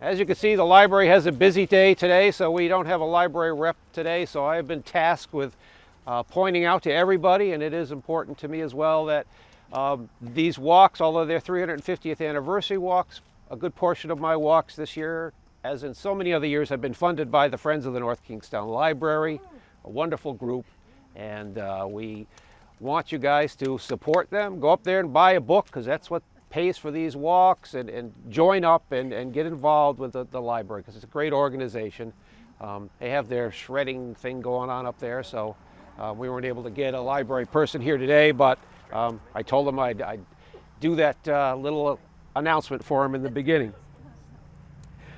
As you can see, the library has a busy day today, so we don't have a library rep today, so I have been tasked with pointing out to everybody, and it is important to me as well, that these walks, although they're 350th anniversary walks, a good portion of my walks this year, as in so many other years, have been funded by the Friends of the North Kingstown Library, a wonderful group, and we want you guys to support them. Go up there and buy a book, because that's what pays for these walks, and join up and get involved with the library, because it's a great organization. They have their shredding thing going on up there, so we weren't able to get a library person here today, but I told them I'd do that little announcement for them in the beginning.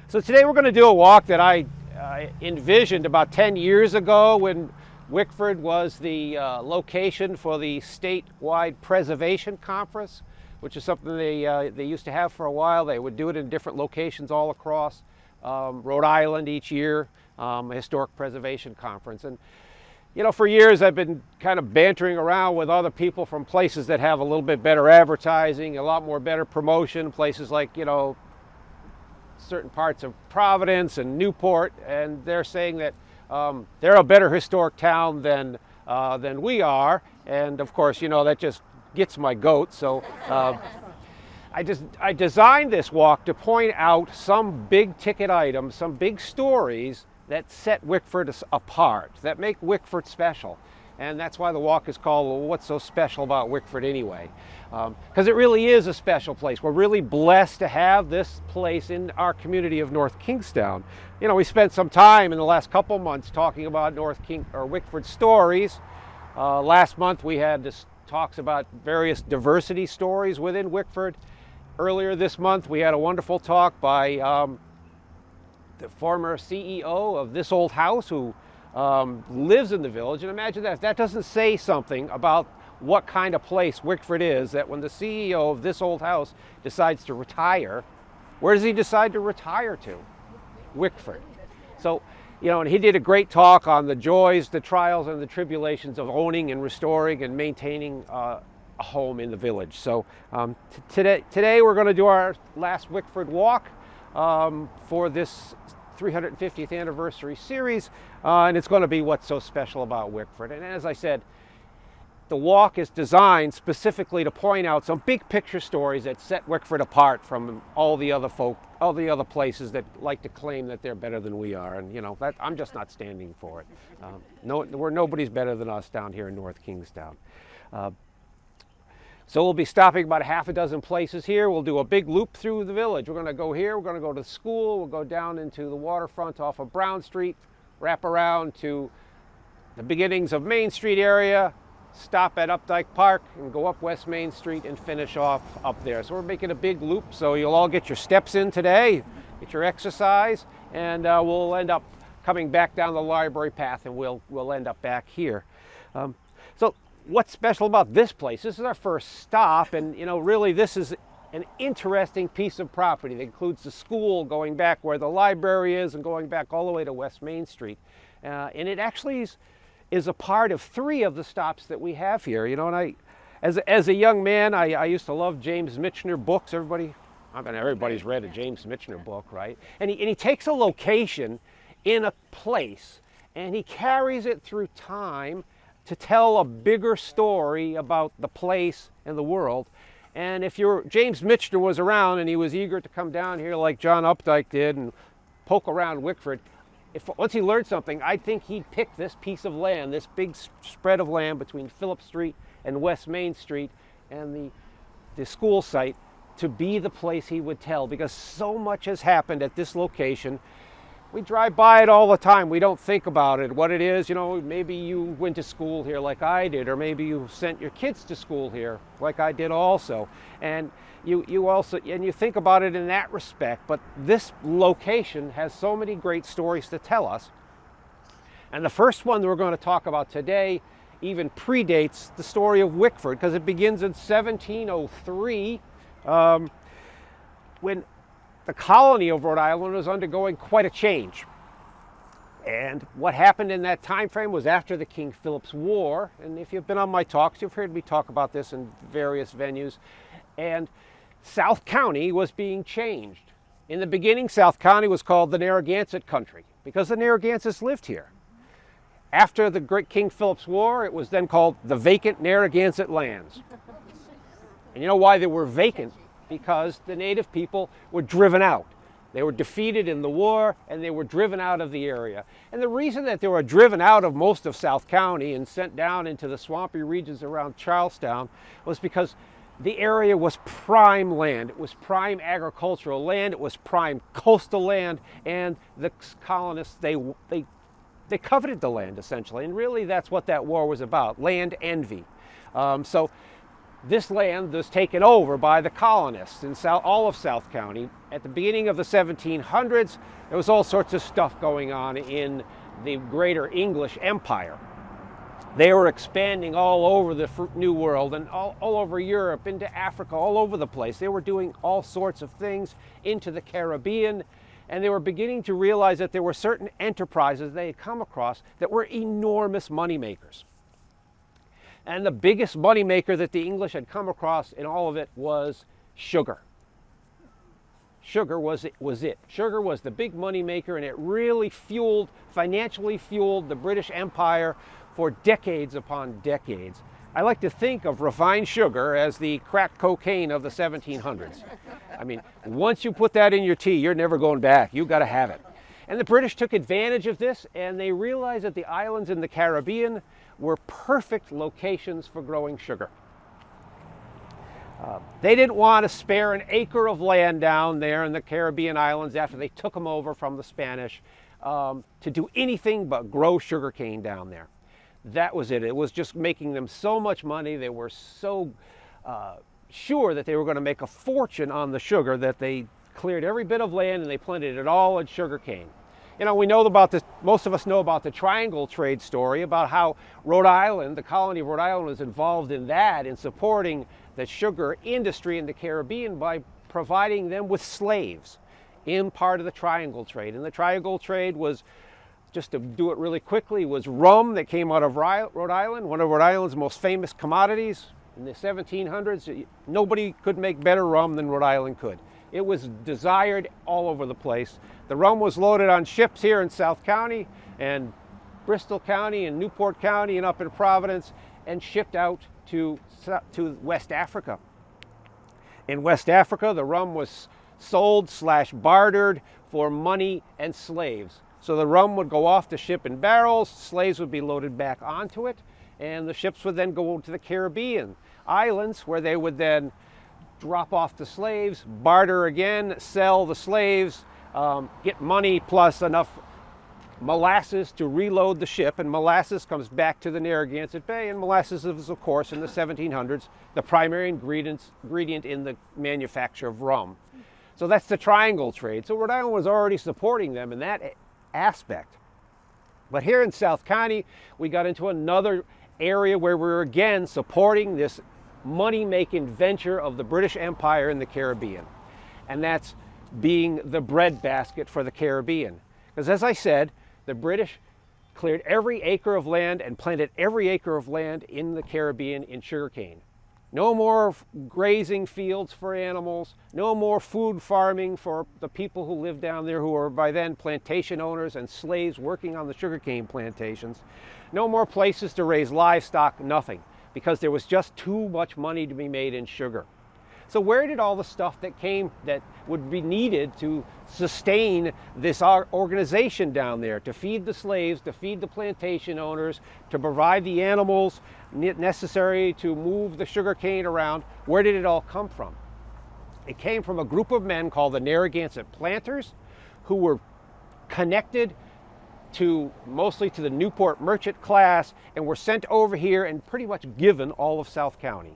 So today we're going to do a walk that I envisioned about 10 years ago when Wickford was the location for the statewide preservation conference, which is something they used to have for a while. They would do it in different locations all across Rhode Island each year, a historic preservation conference. And you know, for years I've been kind of bantering around with other people from places that have a little bit better advertising, a lot more better promotion, places like, you know, certain parts of Providence and Newport, and they're saying that they're a better historic town than we are. And of course, you know, that just gets my goat. So I designed this walk to point out some big ticket items, some big stories that set Wickford apart, that make Wickford special. And that's why the walk is called, well, What's So Special About Wickford Anyway? Because it really is a special place. We're really blessed to have this place in our community of North Kingstown. You know, we spent some time in the last couple months talking about Wickford stories. Last month we had talks about various diversity stories within Wickford. Earlier this month we had a wonderful talk by the former CEO of This Old House, who lives in the village. And imagine that, if that doesn't say something about what kind of place Wickford is, that when the CEO of This Old House decides to retire, where does he decide to retire to? Wickford. So, you know, and he did a great talk on the joys, the trials, and the tribulations of owning and restoring and maintaining a home in the village. So today we're going to do our last Wickford walk for this 350th anniversary series, and it's going to be What's So Special About Wickford. And as I said, the walk is designed specifically to point out some big picture stories that set Wickford apart from all the other places that like to claim that they're better than we are. And you know, that I'm just not standing for it. Nobody's better than us down here in North Kingstown. So we'll be stopping about a half a dozen places here. We'll do a big loop through the village. We're going to go here, we're going to go to the school, we'll go down into the waterfront off of Brown Street, wrap around to the beginnings of Main Street area, stop at Updike Park, and go up West Main Street and finish off up there. So we're making a big loop, so you'll all get your steps in today, get your exercise, and we'll end up coming back down the library path, and we'll end up back here. So what's special about this place? This is our first stop, and you know, really this is an interesting piece of property that includes the school going back where the library is and going back all the way to West Main Street. And it actually is a part of 3 of the stops that we have here. You know, and as a young man, I used to love James Michener books. Everybody's read a James Michener book, right? And he takes a location in a place and he carries it through time to tell a bigger story about the place and the world. And if James Michener was around and he was eager to come down here like John Updike did and poke around Wickford, once he learned something, I think he'd pick this piece of land, this big spread of land between Phillip Street and West Main Street and the school site to be the place he would tell, because so much has happened at this location. We drive by it all the time. We don't think about it, what it is. You know, maybe you went to school here like I did, or maybe you sent your kids to school here like I did also. And you also think about it in that respect. But this location has so many great stories to tell us. And the first one that we're going to talk about today even predates the story of Wickford, because it begins in 1703 when the colony of Rhode Island was undergoing quite a change. And what happened in that time frame was after the King Philip's War. And if you've been on my talks, you've heard me talk about this in various venues. And South County was being changed In the beginning, South County was called the Narragansett country because the Narragansetts lived here. After the Great King Philip's War, it was then called the vacant Narragansett lands. And you know why they were vacant? Because the native people were driven out. They were defeated in the war and they were driven out of the area. And the reason that they were driven out of most of South County and sent down into the swampy regions around Charlestown was because the area was prime land. It was prime agricultural land. It was prime coastal land. And the colonists, they coveted the land essentially. And really that's what that war was about, land envy. So this land was taken over by the colonists in all of South County. At the beginning of the 1700s, there was all sorts of stuff going on in the greater English Empire. They were expanding all over the New World and all over Europe, into Africa, all over the place. They were doing all sorts of things into the Caribbean, and they were beginning to realize that there were certain enterprises they had come across that were enormous moneymakers. And the biggest moneymaker that the English had come across in all of it was sugar. Sugar was it. Sugar was the big moneymaker, and it really financially fueled the British Empire for decades upon decades. I like to think of refined sugar as the crack cocaine of the 1700s. I mean, once you put that in your tea, you're never going back. You've got to have it. And the British took advantage of this, and they realized that the islands in the Caribbean were perfect locations for growing sugar. They didn't want to spare an acre of land down there in the Caribbean islands after they took them over from the Spanish to do anything but grow sugarcane down there. That was it. It was just making them so much money. They were so sure that they were going to make a fortune on the sugar that they cleared every bit of land and they planted it all in sugarcane. You know, we know about this, most of us know about the triangle trade story, about how Rhode Island, the colony of Rhode Island, was involved in that, in supporting the sugar industry in the Caribbean by providing them with slaves in part of the triangle trade. And the triangle trade was, just to do it really quickly, was rum that came out of Rhode Island, one of Rhode Island's most famous commodities. In the 1700s, nobody could make better rum than Rhode Island could. It was desired all over the place. The rum was loaded on ships here in South County and Bristol County and Newport County and up in Providence and shipped out to West Africa. In West Africa, the rum was sold/bartered for money and slaves. So the rum would go off the ship in barrels, slaves would be loaded back onto it, and the ships would then go to the Caribbean islands where they would then drop off the slaves, barter again, sell the slaves, get money plus enough molasses to reload the ship, and molasses comes back to the Narragansett Bay, and molasses is, of course, in the 1700s, the primary ingredient in the manufacture of rum. So that's the triangle trade. So Rhode Island was already supporting them in that aspect. But here in South County, we got into another area where we were again supporting this money-making venture of the British Empire in the Caribbean. And that's being the breadbasket for the Caribbean. Because as I said, the British cleared every acre of land and planted every acre of land in the Caribbean in sugarcane. No more grazing fields for animals, no more food farming for the people who lived down there who were by then plantation owners and slaves working on the sugarcane plantations. No more places to raise livestock, nothing, because there was just too much money to be made in sugar. So where did all the stuff that would be needed to sustain this organization down there, to feed the slaves, to feed the plantation owners, to provide the animals necessary to move the sugar cane around, where did it all come from? It came from a group of men called the Narragansett planters, who were connected mostly to the Newport merchant class, and were sent over here and pretty much given all of South County.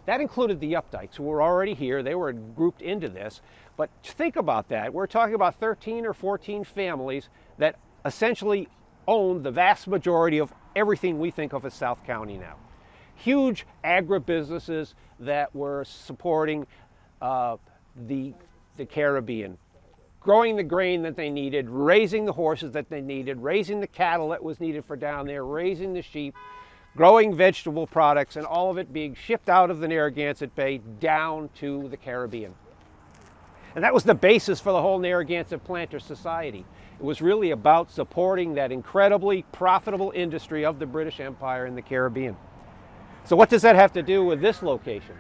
That included the Updikes, who were already here. They were grouped into this. But think about that. We're talking about 13 or 14 families that essentially owned the vast majority of everything we think of as South County now. Huge agribusinesses that were supporting the Caribbean, growing the grain that they needed, raising the horses that they needed, raising the cattle that was needed for down there, raising the sheep, growing vegetable products, and all of it being shipped out of the Narragansett Bay down to the Caribbean. And that was the basis for the whole Narragansett Planter Society. It was really about supporting that incredibly profitable industry of the British Empire in the Caribbean. So what does that have to do with this location?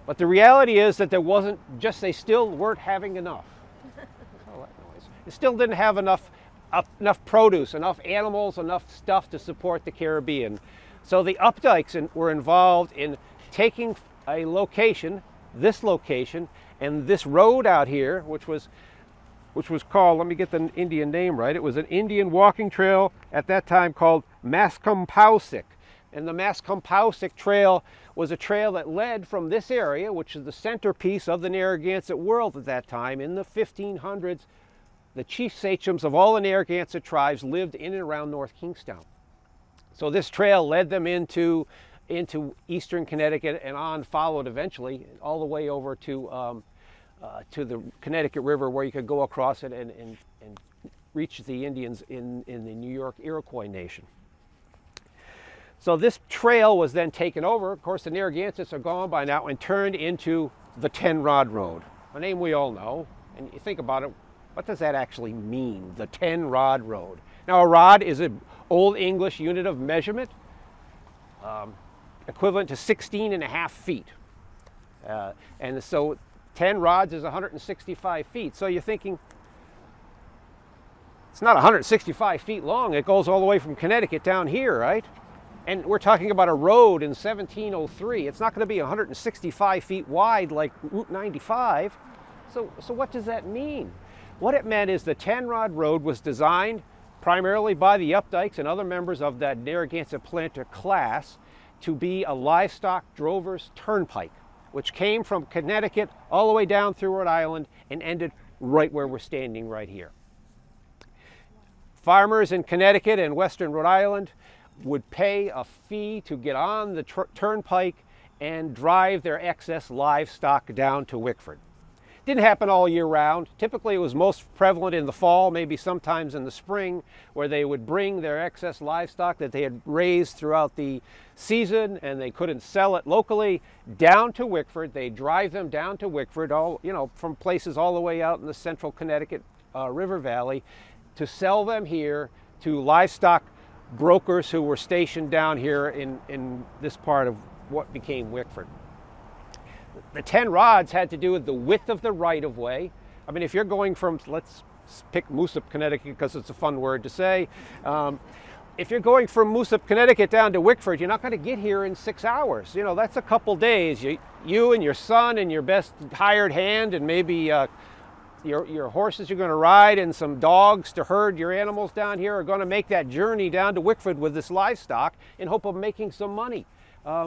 But the reality is that there wasn't just, they still weren't having enough. They still didn't have enough produce, enough animals, enough stuff to support the Caribbean. So the Updikes were involved in taking a location, this location, and this road out here, which was called, let me get the Indian name right, it was an Indian walking trail at that time called Mascompausic. And the Mascompausic Trail was a trail that led from this area, which is the centerpiece of the Narragansett world at that time. In the 1500s, the chief sachems of all the Narragansett tribes lived in and around North Kingstown. So this trail led them into eastern Connecticut and on, followed eventually all the way over to the Connecticut River, where you could go across it and reach the Indians in the New York Iroquois Nation. So this trail was then taken over. Of course, the Narragansetts are gone by now and turned into the 10-rod road, a name we all know. And you think about it, what does that actually mean, the 10-rod road? Now, a rod is an Old English unit of measurement, equivalent to 16.5 feet. And so 10 rods is 165 feet. So you're thinking, it's not 165 feet long. It goes all the way from Connecticut down here, right? And we're talking about a road in 1703. It's not going to be 165 feet wide like Route 95. So what does that mean? What it meant is the 10-rod road was designed primarily by the Updikes and other members of that Narragansett planter class to be a livestock drover's turnpike, which came from Connecticut all the way down through Rhode Island and ended right where we're standing right here. Farmers in Connecticut and western Rhode Island would pay a fee to get on the turnpike and drive their excess livestock down to Wickford. Didn't happen all year round. Typically it was most prevalent in the fall, maybe sometimes in the spring, where they would bring their excess livestock that they had raised throughout the season and they couldn't sell it locally down to Wickford. They'd drive them down to Wickford, from places all the way out in the central Connecticut River Valley, to sell them here to livestock brokers who were stationed down here in this part of what became Wickford. The 10 rods had to do with the width of the right-of-way. I mean, if you're going from, let's pick Moosop, Connecticut, because it's a fun word to say. If you're going from Moosop, Connecticut down to Wickford, you're not going to get here in 6 hours. That's a couple days. You and your son and your best hired hand and maybe your horses you're going to ride and some dogs to herd your animals down here are going to make that journey down to Wickford with this livestock in hope of making some money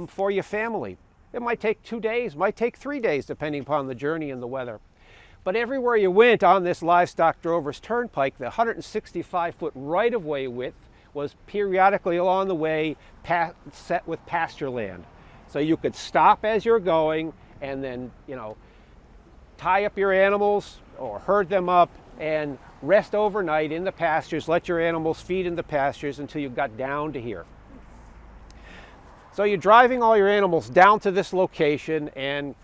for your family. It might take 2 days, might take 3 days, depending upon the journey and the weather. But everywhere you went on this livestock drover's turnpike, the 165-foot right-of-way width was periodically along the way set with pasture land. So you could stop as you're going and then, tie up your animals or herd them up and rest overnight in the pastures, let your animals feed in the pastures until you got down to here. So you're driving all your animals down to this location and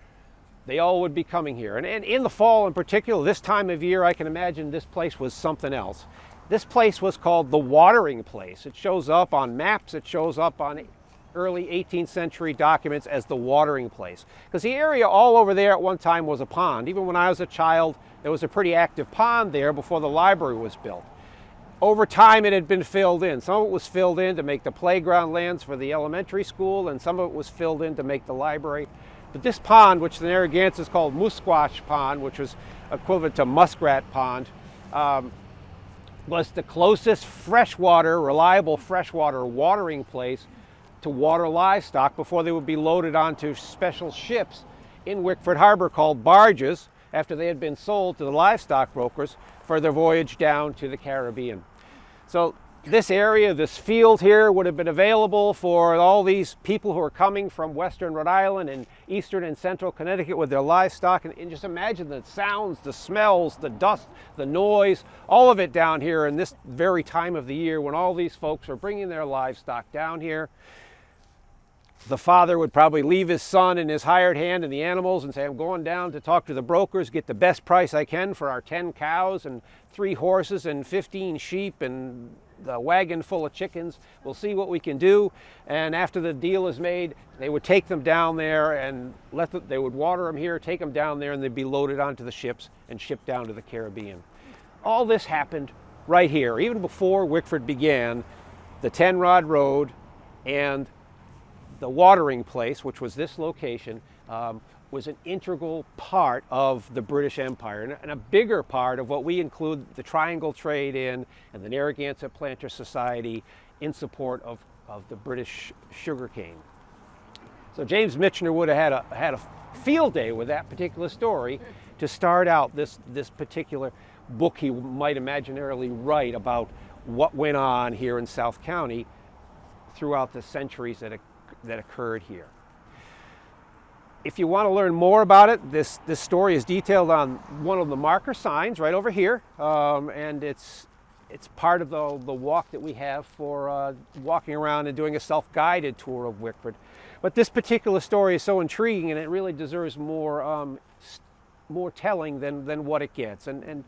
they all would be coming here. And in the fall in particular, this time of year, I can imagine this place was something else. This place was called the watering place. It shows up on maps, it shows up on early 18th century documents as the watering place. Because the area all over there at one time was a pond. Even when I was a child, there was a pretty active pond there before the library was built. Over time, it had been filled in. Some of it was filled in to make the playground lands for the elementary school, and some of it was filled in to make the library. But this pond, which the Narragansetts called Musquash Pond, which was equivalent to Muskrat Pond, was the closest reliable freshwater watering place to water livestock before they would be loaded onto special ships in Wickford Harbor called barges after they had been sold to the livestock brokers for their voyage down to the Caribbean. So this area, this field here, would have been available for all these people who are coming from western Rhode Island and eastern and central Connecticut with their livestock. And just imagine the sounds, the smells, the dust, the noise, all of it down here in this very time of the year when all these folks are bringing their livestock down here. The father would probably leave his son and his hired hand and the animals and say, I'm going down to talk to the brokers, get the best price I can for our 10 cows and 3 horses and 15 sheep and the wagon full of chickens. We'll see what we can do. And after the deal is made, they would take them down there and they would water them here, take them down there, and they'd be loaded onto the ships and shipped down to the Caribbean. All this happened right here. Even before Wickford began, the 10-rod road and the watering place, which was this location, was an integral part of the British Empire and a bigger part of what we include the triangle trade in and the Narragansett Planter Society in support of the British sugarcane. So James Michener would have had a field day with that particular story to start out this particular book he might imaginarily write about what went on here in South County throughout the centuries that occurred here. If you want to learn more about it, this story is detailed on one of the marker signs right over here, and it's part of the walk that we have for walking around and doing a self-guided tour of Wickford. But this particular story is so intriguing, and it really deserves more telling than what it gets. And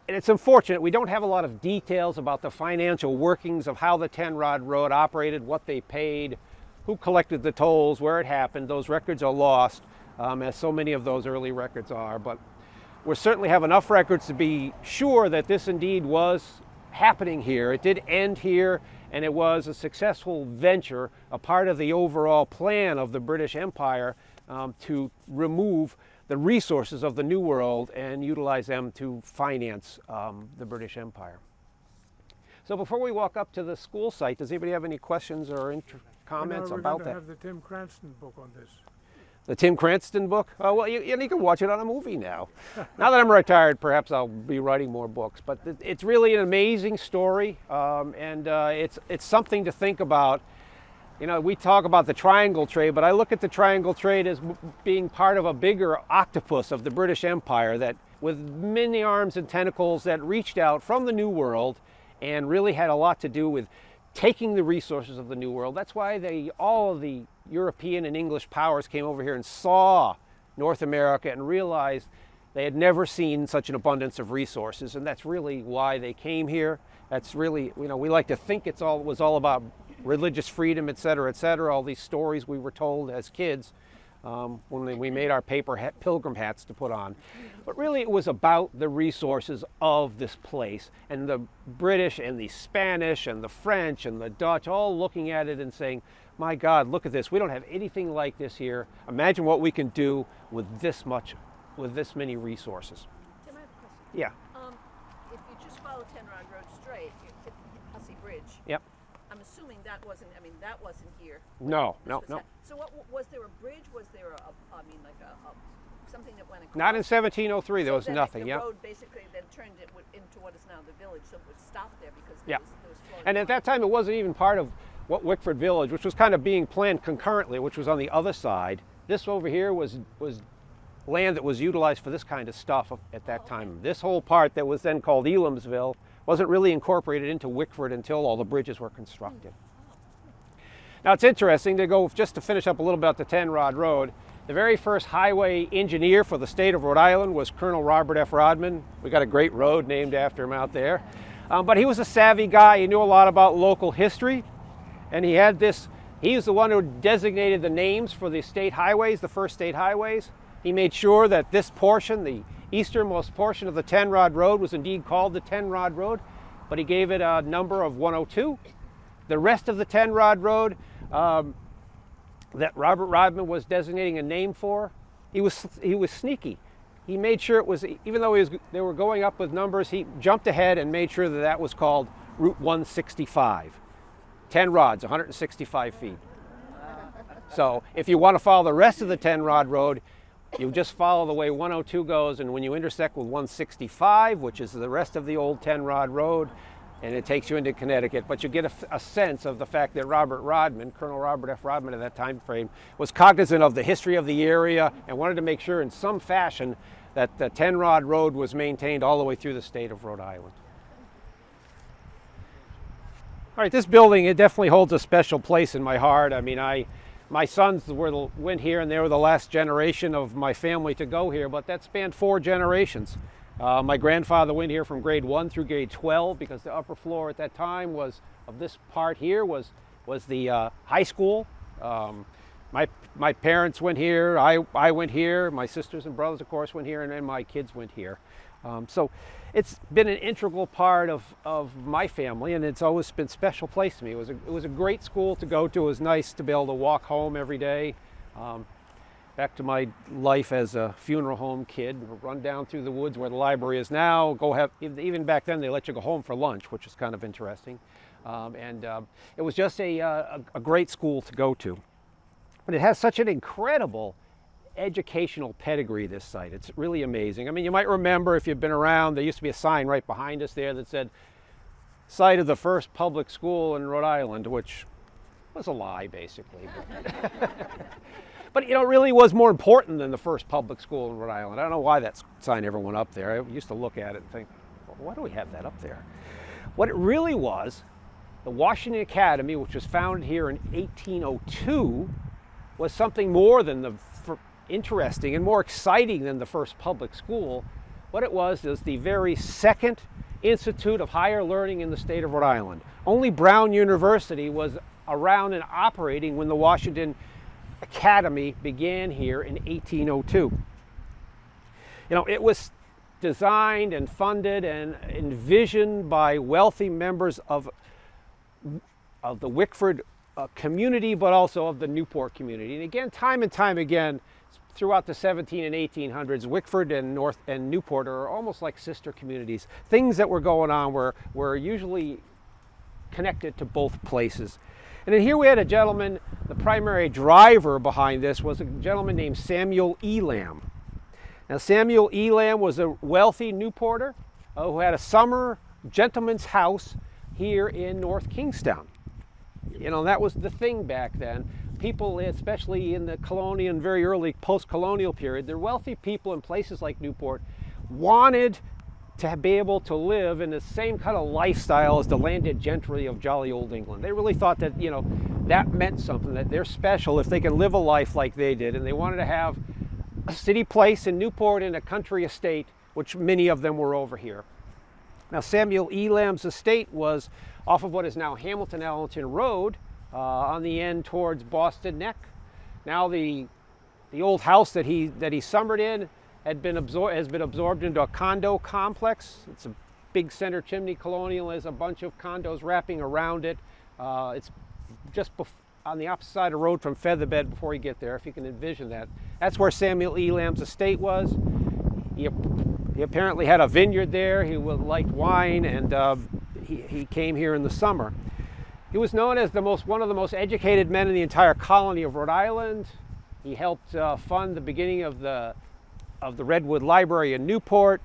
it's unfortunate we don't have a lot of details about the financial workings of how the 10-rod road operated, what they paid, who collected the tolls, where it happened. Those records are lost, as so many of those early records are. But we certainly have enough records to be sure that this indeed was happening here. It did end here, and it was a successful venture, a part of the overall plan of the British Empire to remove the resources of the New World and utilize them to finance the British Empire. So before we walk up to the school site, does anybody have any questions or comments about that? We're going to have the Tim Cranston book on this. The Tim Cranston book? Oh, well, you can watch it on a movie now. Now that I'm retired, perhaps I'll be writing more books. But it's really an amazing story, and it's something to think about. You know, we talk about the triangle trade, but I look at the triangle trade as being part of a bigger octopus of the British Empire that, with many arms and tentacles, that reached out from the New World and really had a lot to do with taking the resources of the New World. That's why all of the European and English powers came over here and saw North America and realized they had never seen such an abundance of resources, and that's really why they came here. That's really, we like to think it was all about religious freedom, et cetera, all these stories we were told as kids when we made our paper pilgrim hats to put on. But really it was about the resources of this place, and the British and the Spanish and the French and the Dutch all looking at it and saying, my God, look at this. We don't have anything like this here. Imagine what we can do with this many resources. Tim, I have a question. Yeah. If you just follow 10-rod Road straight, you hit Hussey Bridge. Yep. I'm assuming that wasn't here. No. So what was there a bridge? Was there something that went across? Not in 1703. There was then nothing. The road basically then turned it into what is now the village. So it would stop there because there was flooding. And at that time, it wasn't even part of what Wickford Village, which was kind of being planned concurrently, which was on the other side. This over here was land that was utilized for this kind of stuff at that time. This whole part that was then called Elamsville wasn't really incorporated into Wickford until all the bridges were constructed. Now it's interesting just to finish up a little bit about the 10-rod road. The very first highway engineer for the state of Rhode Island was Colonel Robert F. Rodman. We got a great road named after him out there. But he was a savvy guy. He knew a lot about local history. And he was the one who designated the names for the state highways, the first state highways. He made sure that this portion, the easternmost portion of the 10-rod road, was indeed called the 10-rod road, but he gave it a number of 102. The rest of the 10-rod road that Robert Rodman was designating a name for, he was sneaky. He made sure it was, even though they were going up with numbers, he jumped ahead and made sure that was called Route 165. 10 rods, 165 feet. So if you want to follow the rest of the 10-rod road, you just follow the way 102 goes, and when you intersect with 165, which is the rest of the old 10-rod road, and it takes you into Connecticut, but you get a sense of the fact that Robert Rodman, Colonel Robert F. Rodman at that time frame, was cognizant of the history of the area and wanted to make sure in some fashion that the 10-rod road was maintained all the way through the state of Rhode Island. All right, this building, it definitely holds a special place in my heart. I mean, My sons went here, and they were the last generation of my family to go here, but that spanned 4 generations. My grandfather went here from grade 1 through grade 12 because the upper floor at that time of this part here was the high school. My parents went here, I went here, my sisters and brothers, of course, went here, and then my kids went here. So it's been an integral part of my family, and it's always been a special place to me. It was a great school to go to. It was nice to be able to walk home every day. Back to my life as a funeral home kid, run down through the woods where the library is now, even back then they let you go home for lunch, which is kind of interesting. It was just a great school to go to. But it has such an incredible educational pedigree, this site. It's really amazing. I mean, you might remember, if you've been around, there used to be a sign right behind us there that said, site of the first public school in Rhode Island, which was a lie, basically. But it really was more important than the first public school in Rhode Island. I don't know why that sign ever went up there. I used to look at it and think, well, why do we have that up there? What it really was, the Washington Academy, which was founded here in 1802, was something more than interesting and more exciting than the first public school. What it was the very second institute of higher learning in the state of Rhode Island. Only Brown University was around and operating when the Washington Academy began here in 1802. It was designed and funded and envisioned by wealthy members of the Wickford community, but also of the Newport community. And again, time and time again, throughout the 17 and 1800s, Wickford and Newport are almost like sister communities. Things that were going on were usually connected to both places. And then here we had a gentleman, the primary driver behind this was a gentleman named Samuel Elam. Now, Samuel Elam was a wealthy Newporter who had a summer gentleman's house here in North Kingstown. That was the thing back then. People, especially in the colonial and very early post-colonial period, the wealthy people in places like Newport wanted to be able to live in the same kind of lifestyle as the landed gentry of jolly old England. They really thought that, that meant something, that they're special if they can live a life like they did, and they wanted to have a city place in Newport and a country estate, which many of them were over here. Now, Samuel Elam's estate was off of what is now Hamilton-Allington Road, on the end towards Boston Neck. Now the old house that he summered in has been absorbed into a condo complex. It's a big center chimney colonial. There's a bunch of condos wrapping around it. It's just on the opposite side of the road from Featherbed before you get there, if you can envision that. That's where Samuel Elam's estate was. He apparently had a vineyard there. He liked wine, and he came here in the summer. He was known as one of the most educated men in the entire colony of Rhode Island. He helped fund the beginning of the Redwood Library in Newport.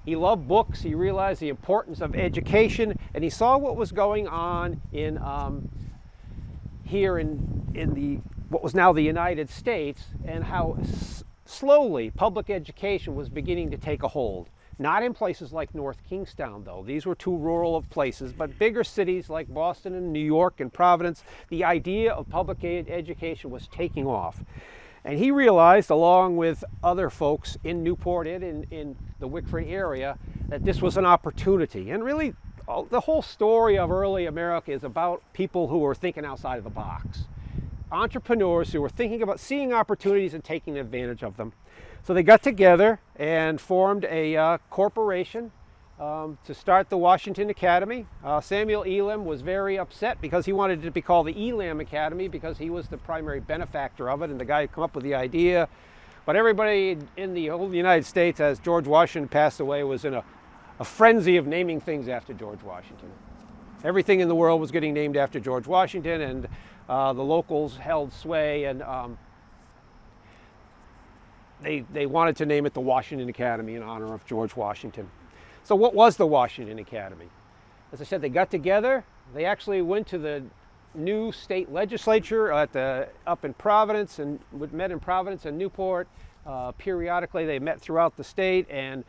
He loved books. He realized the importance of education, and he saw what was going on here in what was now the United States, and how slowly public education was beginning to take a hold. Not in places like North Kingstown, though. These were too rural of places, but bigger cities like Boston and New York and Providence, the idea of public education was taking off. And he realized, along with other folks in Newport and in the Wickford area, that this was an opportunity. And really, the whole story of early America is about people who were thinking outside of the box. Entrepreneurs who were thinking about seeing opportunities and taking advantage of them. So they got together and formed a corporation to start the Washington Academy. Samuel Elam was very upset because he wanted it to be called the Elam Academy because he was the primary benefactor of it and the guy who came up with the idea. But everybody in the whole United States, as George Washington passed away, was in a frenzy of naming things after George Washington. Everything in the world was getting named after George Washington, and the locals held sway, and they wanted to name it the Washington Academy in honor of George Washington. So what was the Washington Academy? As I said, they got together. They actually went to the new state legislature up in Providence, and met in Providence and Newport. Periodically, they met throughout the state and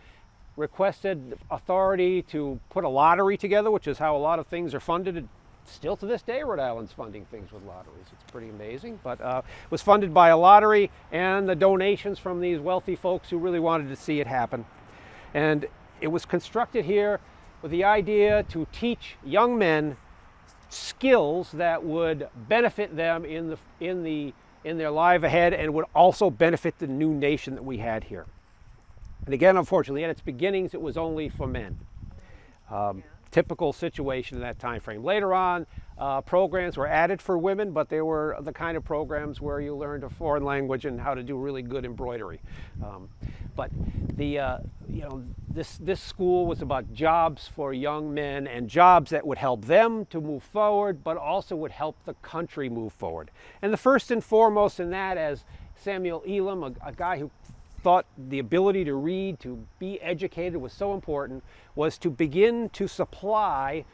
requested authority to put a lottery together, which is how a lot of things are funded still to this day, Rhode Island's funding things with lotteries. It's pretty amazing. But it was funded by a lottery and the donations from these wealthy folks who really wanted to see it happen. And it was constructed here with the idea to teach young men skills that would benefit them in their life ahead, and would also benefit the new nation that we had here. And again, unfortunately, at its beginnings, it was only for men. Typical situation in that time frame. Later on, programs were added for women, but they were the kind of programs where you learned a foreign language and how to do really good embroidery. But this school was about jobs for young men, and jobs that would help them to move forward, but also would help the country move forward. And the first and foremost in that, as Samuel Elam, a guy who thought the ability to read, to be educated was so important, was to begin to supply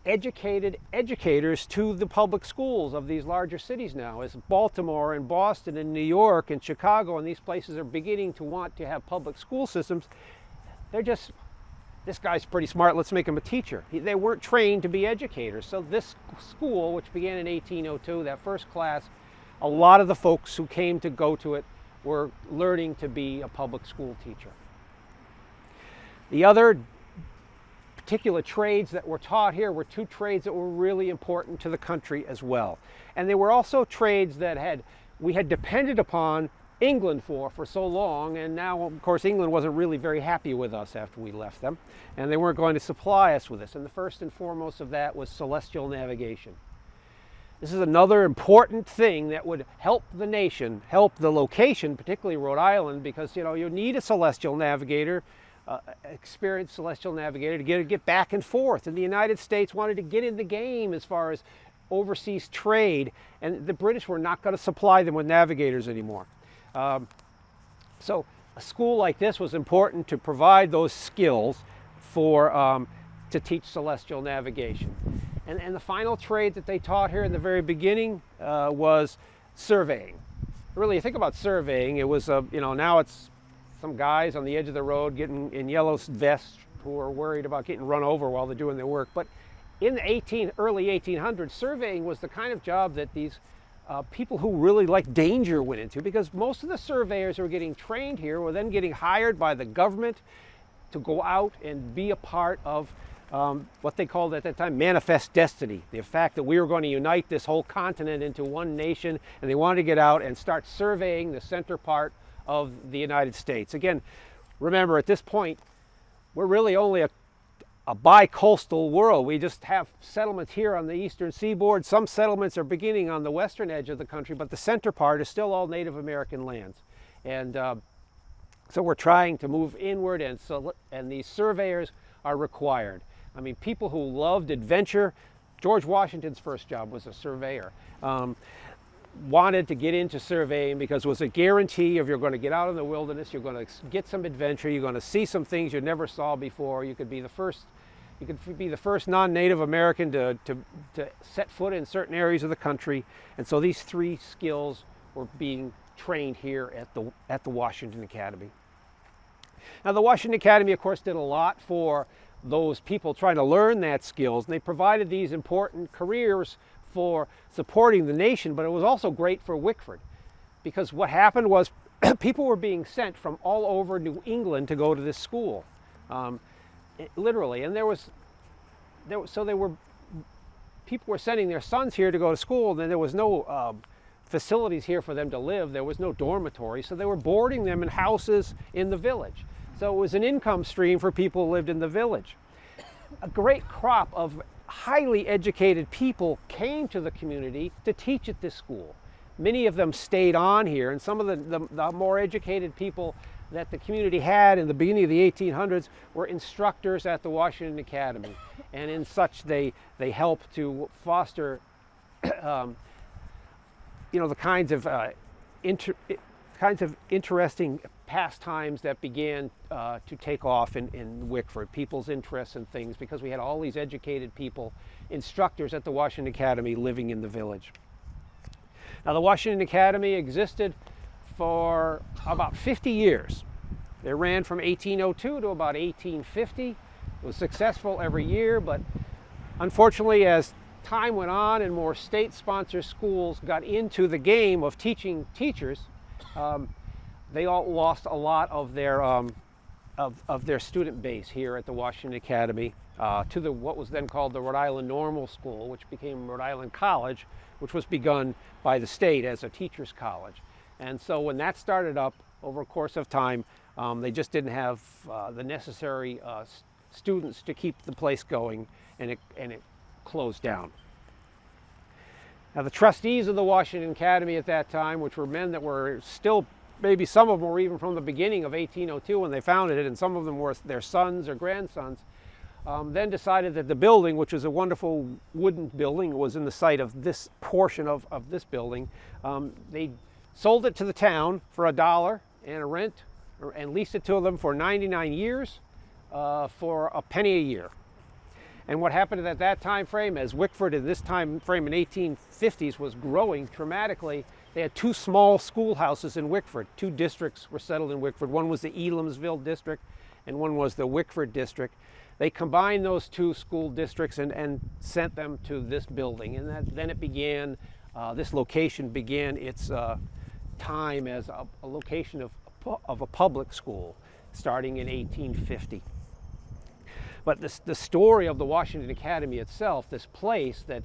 educated educators to the public schools of these larger cities now. As Baltimore and Boston and New York and Chicago and these places are beginning to want to have public school systems, they're just, this guy's pretty smart, let's make him a teacher. They weren't trained to be educators. So this school, which began in 1802, that first class, a lot of the folks who came to go to it were learning to be a public school teacher. The other particular trades that were taught here were two trades that were really important to the country as well. And they were also trades that we had depended upon England for so long, and now of course England wasn't really very happy with us after we left them, and they weren't going to supply us with this. And the first and foremost of that was celestial navigation. This is another important thing that would help the nation, help the location, particularly Rhode Island, because you need a celestial navigator, experienced celestial navigator, to get back and forth. And the United States wanted to get in the game as far as overseas trade, and the British were not going to supply them with navigators anymore. So a school like this was important to provide those skills to teach celestial navigation. And the final trade that they taught here in the very beginning was surveying. Really, you think about surveying, it was, now it's some guys on the edge of the road getting in yellow vests who are worried about getting run over while they're doing their work. But in the early 1800s, surveying was the kind of job that these people who really liked danger went into, because most of the surveyors who were getting trained here were then getting hired by the government to go out and be a part of what they called at that time manifest destiny, the fact that we were going to unite this whole continent into one nation, and they wanted to get out and start surveying the center part of the United States. Again, remember, at this point, we're really only a bi-coastal world. We just have settlements here on the eastern seaboard. Some settlements are beginning on the western edge of the country, but the center part is still all Native American lands. And so we're trying to move inward, and these surveyors are required. I mean, people who loved adventure. George Washington's first job was a surveyor. Wanted to get into surveying because it was a guarantee of you're going to get out in the wilderness, you're going to get some adventure, you're going to see some things you never saw before. You could be the first non-Native American to set foot in certain areas of the country. And so these three skills were being trained here at the Washington Academy. Now, the Washington Academy, of course, did a lot for those people trying to learn that skills, and they provided these important careers for supporting the nation, but it was also great for Wickford, because what happened was people were being sent from all over New England to go to this school, literally, and people were sending their sons here to go to school, and then there was no facilities here for them to live. There was no dormitory, so they were boarding them in houses in the village. So it was an income stream for people who lived in the village. A great crop of highly educated people came to the community to teach at this school. Many of them stayed on here, and some of the more educated people that the community had in the beginning of the 1800s were instructors at the Washington Academy, and in such they helped to foster the kinds of interesting pastimes that began to take off in Wickford, people's interests in things, because we had all these educated people, instructors at the Washington Academy living in the village. Now, the Washington Academy existed for about 50 years. They ran from 1802 to about 1850. It was successful every year, but unfortunately, as time went on and more state-sponsored schools got into the game of teaching teachers, they all lost a lot of their student base here at the Washington Academy to what was then called the Rhode Island Normal School, which became Rhode Island College, which was begun by the state as a teacher's college. And so when that started up over a course of time, they just didn't have the necessary students to keep the place going, and it closed down. Now the trustees of the Washington Academy at that time, which were men that were still, maybe some of them were even from the beginning of 1802 when they founded it, and some of them were their sons or grandsons, then decided that the building, which was a wonderful wooden building, was in the site of this portion of this building. They sold it to the town for $1 and a rent, and leased it to them for 99 years for a penny a year. And what happened at that time frame, as Wickford in this time frame in 1850s was growing dramatically, they had two small schoolhouses in Wickford. Two districts were settled in Wickford. One was the Elamsville district and one was the Wickford district. They combined those two school districts and sent them to this building. And then it began, this location began its time as a location of a public school starting in 1850. But the story of the Washington Academy itself, this place that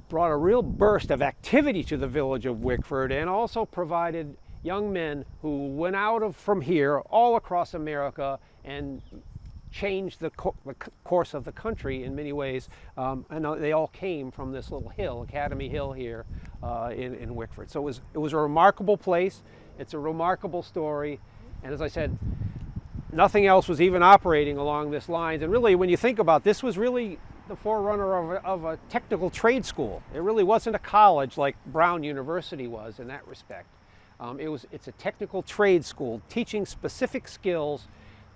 brought a real burst of activity to the village of Wickford and also provided young men who went out from here all across America and changed the course of the country in many ways. And they all came from this little hill, Academy Hill here in Wickford. So it was a remarkable place. It's a remarkable story. And as I said, nothing else was even operating along this lines. And really, when you think about this, was really the forerunner of a technical trade school. It really wasn't a college like Brown University was in that respect. It's a technical trade school teaching specific skills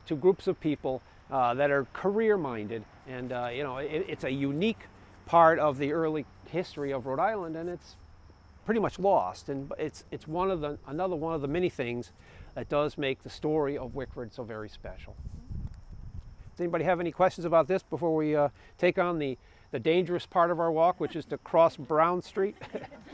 to groups of people that are career-minded. And it's a unique part of the early history of Rhode Island, and it's pretty much lost. And it's another one of the many things that does make the story of Wickford so very special. Does anybody have any questions about this before we take on the dangerous part of our walk, which is to cross Brown Street?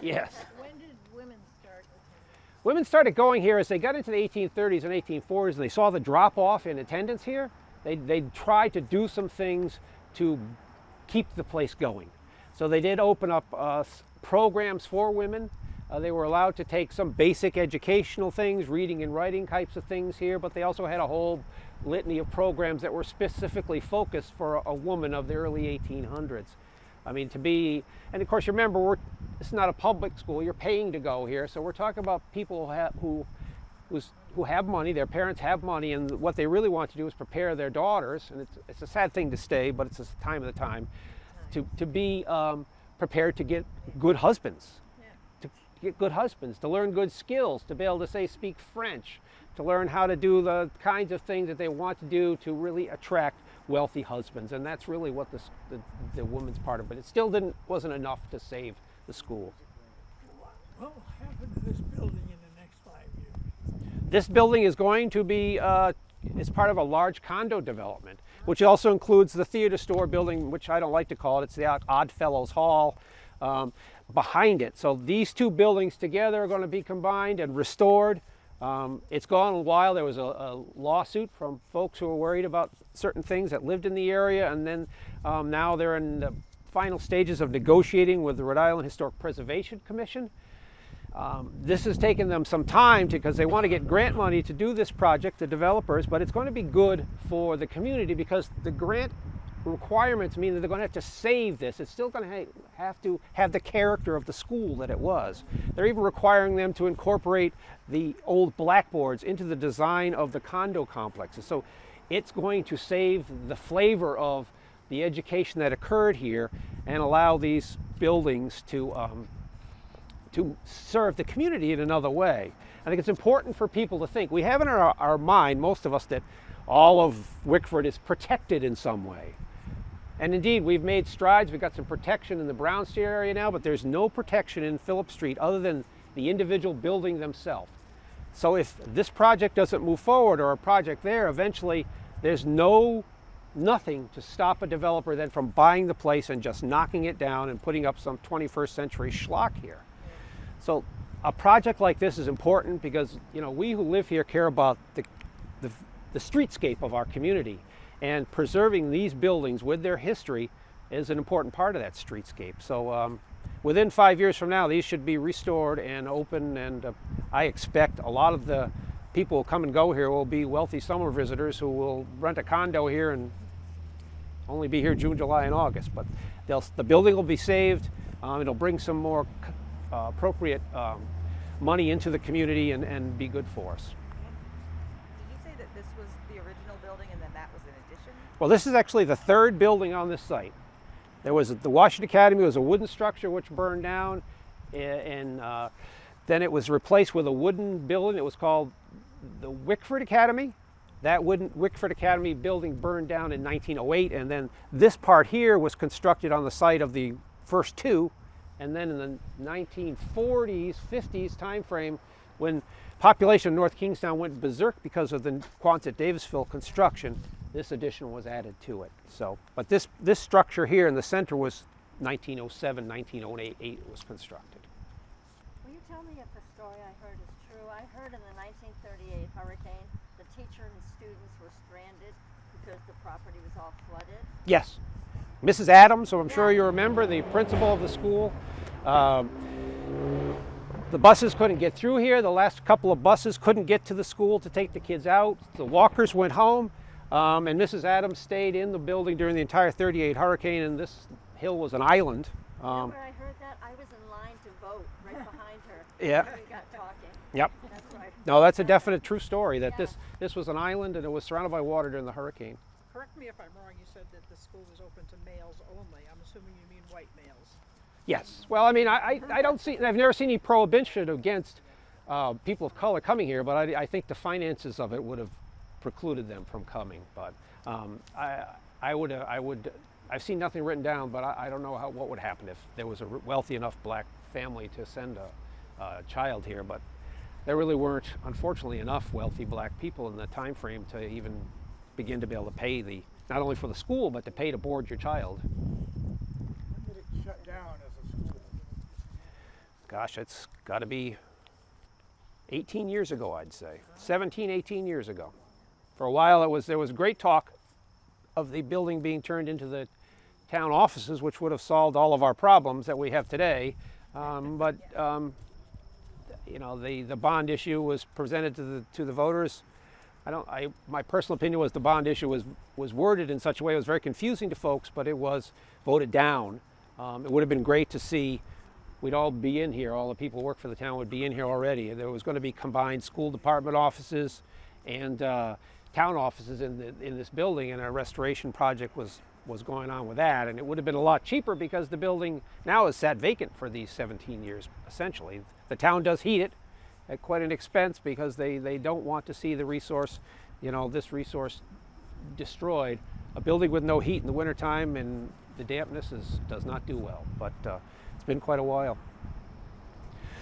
Yes. When did women start attending? Women started going here as they got into the 1830s and 1840s, and they saw the drop-off in attendance here. They tried to do some things to keep the place going. So they did open up programs for women. They were allowed to take some basic educational things, reading and writing types of things here, but they also had a whole litany of programs that were specifically focused for a woman of the early 1800s. I mean, and of course, you remember, it's not a public school, you're paying to go here, so we're talking about people who have money, their parents have money, and what they really want to do is prepare their daughters, and it's a sad thing to say, but it's a time of the time, to be prepared to get good husbands. Get good husbands, to learn good skills, to be able to speak French, to learn how to do the kinds of things that they want to do to really attract wealthy husbands. And that's really what the woman's part of it. It still wasn't enough to save the school. What will happen to this building in the next 5 years? This building is going to be is part of a large condo development, which also includes the theater store building, which I don't like to call it. It's the Oddfellows Hall. Behind it. So these two buildings together are going to be combined and restored. It's gone a while. There was a lawsuit from folks who were worried about certain things that lived in the area, and then now they're in the final stages of negotiating with the Rhode Island Historic Preservation Commission. This has taken them some time because they want to get grant money to do this project, the developers, but it's going to be good for the community because the grant requirements mean that they're going to have to save this. It's still going to have to have the character of the school that it was. They're even requiring them to incorporate the old blackboards into the design of the condo complexes. So it's going to save the flavor of the education that occurred here and allow these buildings to serve the community in another way. I think it's important for people to think. We have in our mind, most of us, that all of Wickford is protected in some way. And indeed, we've made strides. We've got some protection in the Brown Street area now, but there's no protection in Phillip Street other than the individual building themselves. So if this project doesn't move forward or a project there, eventually there's no nothing to stop a developer then from buying the place and just knocking it down and putting up some 21st century schlock here. So a project like this is important because, you know, we who live here care about the streetscape of our community, and preserving these buildings with their history is an important part of that streetscape. So within 5 years from now, these should be restored and open, and I expect a lot of the people who come and go here will be wealthy summer visitors who will rent a condo here and only be here June, July, and August. But the building will be saved. It'll bring some more appropriate money into the community and be good for us. Did you say that this was the original building and then that was an addition? Well, this is actually the third building on this site. There was the Washington Academy, was a wooden structure which burned down, and then it was replaced with a wooden building. It was called the Wickford Academy. That Wickford Academy building burned down in 1908, and then this part here was constructed on the site of the first two. And then in the 1940s, 50s time frame, when population of North Kingstown went berserk because of the Quonset-Davisville construction, this addition was added to it. So, but this structure here in the center was 1907, 1908 it was constructed. Will you tell me if the story I heard is true? I heard in the 1938 hurricane, the teacher and students were stranded because the property was all flooded. Yes. Mrs. Adams, so I'm sure you remember, the principal of the school. The buses couldn't get through here. The last couple of buses couldn't get to the school to take the kids out. The walkers went home, and Mrs. Adams stayed in the building during the entire 38 hurricane, and this hill was an island. Where I heard that, I was in line to vote right behind her. Yeah. We got talking. Yep. That's right. No, that's a definite true story, that Yeah. this was an island and it was surrounded by water during the hurricane. Correct me if I'm wrong, you said that the school was open to males only. I'm assuming you mean white males. Yes. Well, I mean, I don't see, I've never seen any prohibition against people of color coming here, but I think the finances of it would have precluded them from coming. But I've seen nothing written down, but I don't know what would happen if there was a wealthy enough black family to send a child here. But there really weren't, unfortunately, enough wealthy black people in the time frame to even begin to be able to pay not only for the school, but to pay to board your child. When did it shut down as a school? Gosh, it's got to be 18 years ago, I'd say. 17, 18 years ago. For a while, there was great talk of the building being turned into the town offices, which would have solved all of our problems that we have today. But you know, the bond issue was presented to the voters. My personal opinion was the bond issue was worded in such a way it was very confusing to folks, but it was voted down. It would have been great to see, we'd all be in here, all the people who work for the town would be in here already. There was going to be combined school department offices and town offices in this building, and a restoration project was going on with that, and it would have been a lot cheaper because the building now is sat vacant for these 17 years, essentially. The town does heat it at quite an expense because they don't want to see the resource, this resource destroyed. A building with no heat in the wintertime and the dampness does not do well, but it's been quite a while.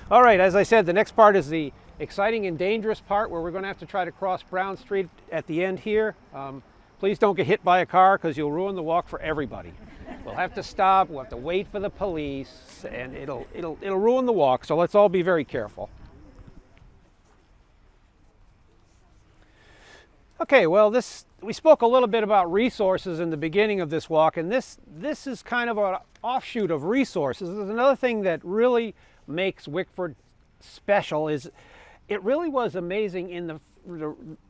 All right, as I said, the next part is the exciting and dangerous part where we're going to have to try to cross Brown Street at the end here. Please don't get hit by a car because you'll ruin the walk for everybody. We'll have to stop, we'll have to wait for the police, and it'll ruin the walk, so let's all be very careful. Okay, well, we spoke a little bit about resources in the beginning of this walk, and this is kind of an offshoot of resources. There's another thing that really makes Wickford special is it really was amazing in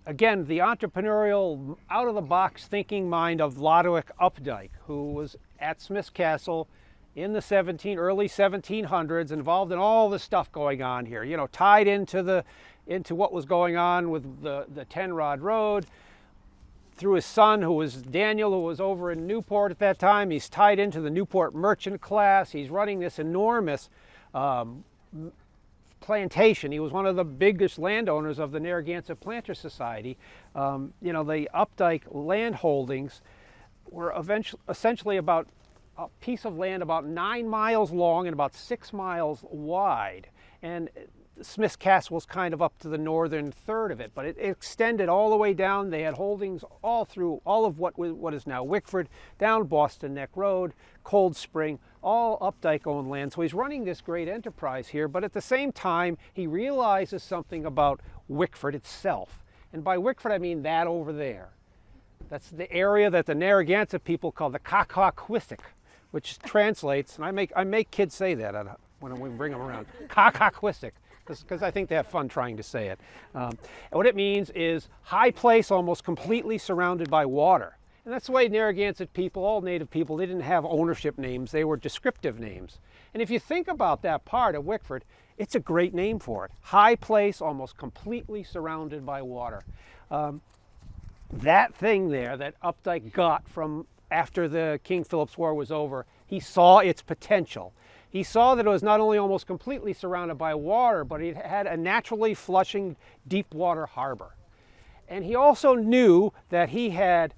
again, the entrepreneurial, out-of-the-box thinking mind of Lodowick Updike, who was at Smith's Castle in the early 1700s, involved in all the stuff going on here, tied into what was going on with the 10-rod road. Through his son, who was Daniel, who was over in Newport at that time. He's tied into the Newport merchant class. He's running this enormous plantation. He was one of the biggest landowners of the Narragansett Planter Society. The Updike land holdings were essentially about a piece of land about 9 miles long and about 6 miles wide. And Smith's Castle's kind of up to the northern third of it, but it extended all the way down. They had holdings all through all of what is now Wickford, down Boston Neck Road, Cold Spring, all Updike owned land. So he's running this great enterprise here, but at the same time, he realizes something about Wickford itself. And by Wickford, I mean that over there. That's the area that the Narragansett people call the Kakakwisik, which translates, and I make kids say that when we bring them around, Kakakwisik, because I think they have fun trying to say it. And what it means is high place almost completely surrounded by water. And that's the way Narragansett people, all native people, they didn't have ownership names, they were descriptive names. And if you think about that part of Wickford, it's a great name for it. High place, almost completely surrounded by water. That thing there that Updike got from after the King Philip's War was over, he saw its potential. He saw that it was not only almost completely surrounded by water, but it had a naturally flushing deep water harbor. And he also knew that he had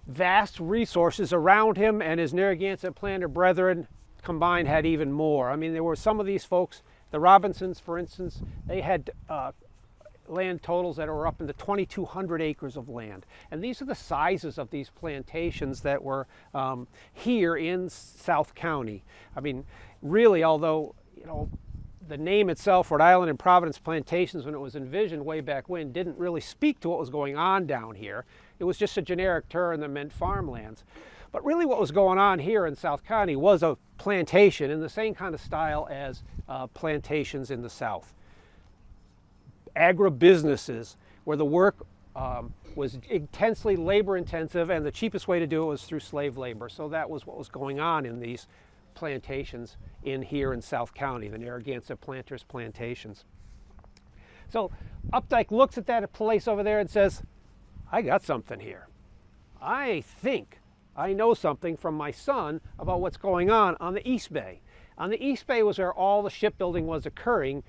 vast resources around him, and his Narragansett planter brethren combined had even more. I mean, there were some of these folks, the Robinsons, for instance, they had land totals that were up into 2,200 acres of land. And these are the sizes of these plantations that were here in South County. I mean, really, although, you know, the name itself, Rhode Island and Providence Plantations, when it was envisioned way back when, didn't really speak to what was going on down here. It was just a generic term that meant farmlands. But really what was going on here in South County was a plantation in the same kind of style as plantations in the South. Agribusinesses where the work was intensely labor intensive, and the cheapest way to do it was through slave labor. So that was what was going on in these plantations in here in South County, the Narragansett Planters Plantations. So Updike looks at that place over there and says, I got something here. I think I know something from my son about what's going on the East Bay. On the East Bay was where all the shipbuilding was occurring